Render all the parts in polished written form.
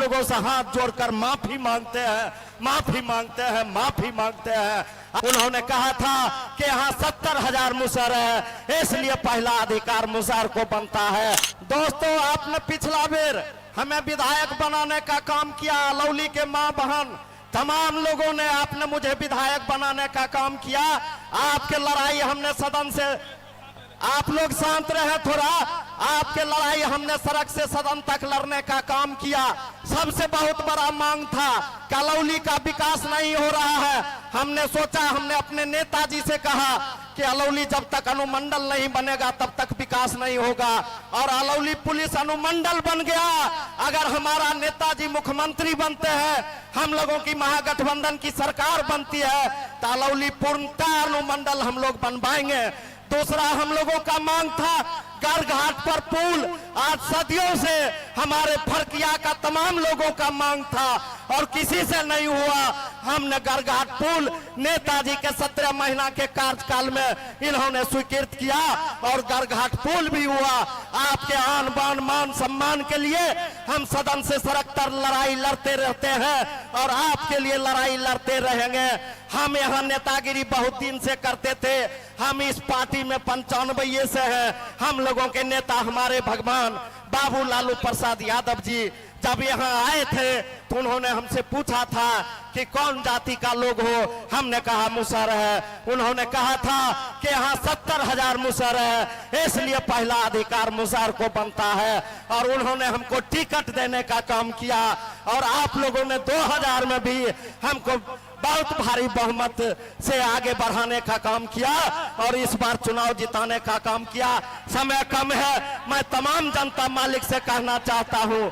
लोगों से हाथ जोड़कर माफी मांगते हैं, माफी मांगते हैं, माफी मांगते हैं। उन्होंने कहा था कि यहाँ 70,000 मुसहर है, इसलिए पहला अधिकार मुसहर को बनता है। दोस्तों, आपने पिछला बेर हमें विधायक बनाने का काम किया, अलौली के मां बहन तमाम लोगों ने आपने मुझे विधायक बनाने का काम किया। आपके लड़ाई हमने सदन से, आप लोग शांत रहे थोड़ा, आपके लड़ाई हमने सड़क से सदन तक लड़ने का काम किया। सबसे बहुत बड़ा मांग था कि अलौली का विकास नहीं हो रहा है। हमने सोचा, हमने अपने नेताजी से कहा कि अलौली जब तक अनुमंडल नहीं बनेगा तब तक विकास नहीं होगा, और अलौली पुलिस अनुमंडल बन गया। अगर हमारा नेताजी मुख्यमंत्री बनते हैं, हम लोगों की महागठबंधन की सरकार बनती है, तो अलौली पूर्णतः अनुमंडल हम लोग बनवाएंगे। दूसरा हम लोगों का मांग था घर घाट पर पुल, आज सदियों से हमारे फरकिया का तमाम लोगों का मांग था और किसी से नहीं हुआ। हमने घर घाट पुल नेताजी के 17 महीना के कार्यकाल में इन्होंने स्वीकृत किया और घर घाट पुल भी हुआ। आपके आन बान मान सम्मान के लिए हम सदन से सड़क पर लड़ाई लड़ते रहते हैं और आपके लिए लड़ाई लड़ते रहेंगे। हम यहाँ नेतागिरी बहुत दिन से करते थे, हम इस पार्टी में 95 से हैं। हम लोगों के नेता हमारे भगवान बाबू लालू प्रसाद यादव जी जब यहाँ आए थे तो उन्होंने हमसे पूछा था कि कौन जाति का लोग हो, हमने कहा मुसहर है। उन्होंने कहा था कि यहाँ 70,000 मुसहर है, इसलिए पहला अधिकार मुसहर को बनता है, और उन्होंने हमको टिकट देने का काम किया। और आप लोगों ने 2000 में भी हमको बहुत भारी बहुमत से आगे बढ़ाने का काम किया और इस बार चुनाव जिताने का काम किया। समय कम है, मैं तमाम जनता मालिक से कहना चाहता हूं,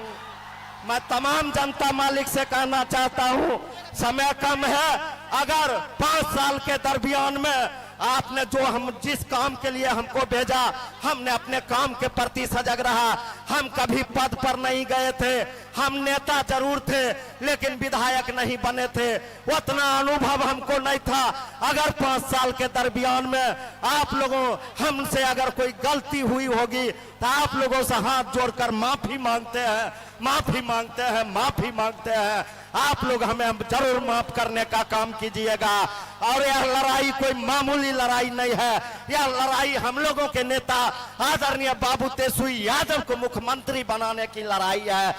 मैं तमाम जनता मालिक से कहना चाहता हूं, समय कम है। अगर 5 साल के दरमियान में आपने जो हम जिस काम के लिए हमको भेजा, हमने अपने काम के प्रति सजग रहा। हम कभी पद पर नहीं गए थे, हम नेता जरूर थे लेकिन विधायक नहीं बने थे, उतना अनुभव हमको नहीं था। अगर 5 साल के दरमियान में आप लोगों हमसे अगर कोई गलती हुई होगी तो आप लोगों से हाथ जोड़कर माफी मांगते हैं, माफी मांगते हैं, माफी मांगते हैं। आप लोग हमें जरूर माफ करने का काम कीजिएगा। और यह लड़ाई कोई मामूली लड़ाई नहीं है, यह लड़ाई हम लोगों के नेता आदरणीय बाबू तेजस्वी यादव को मुख्यमंत्री बनाने की लड़ाई है।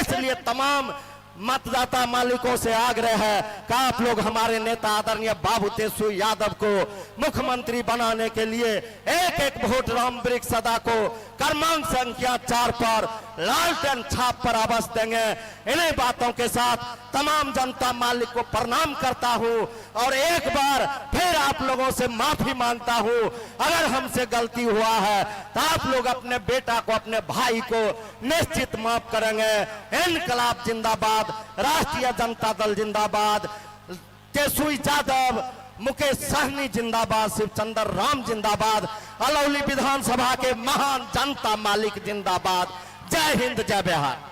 इसलिए तमाम मतदाता मालिकों से आग्रह है कि आप लोग हमारे नेता आदरणीय बाबू तेजस्वी यादव को मुख्यमंत्री बनाने के लिए एक एक वोट राम वृक्ष सदा को क्रमांक संख्या 4 पर लालटेन छाप पर अवश्य देंगे। इन्हीं बातों के साथ तमाम जनता मालिक को प्रणाम करता हूं और एक बार फिर आप लोगों से माफी मांगता हूं। अगर हमसे गलती हुआ है तो आप लोग अपने बेटा को, अपने भाई को निश्चित माफ करेंगे। इनकलाब जिंदाबाद, राष्ट्रीय जनता दल जिंदाबाद, तेजस्वी यादव, मुकेश सहनी जिंदाबाद, शिवचंद्र राम जिंदाबाद, अलौली विधानसभा के महान जनता मालिक जिंदाबाद। जय हिंद, जय बिहार।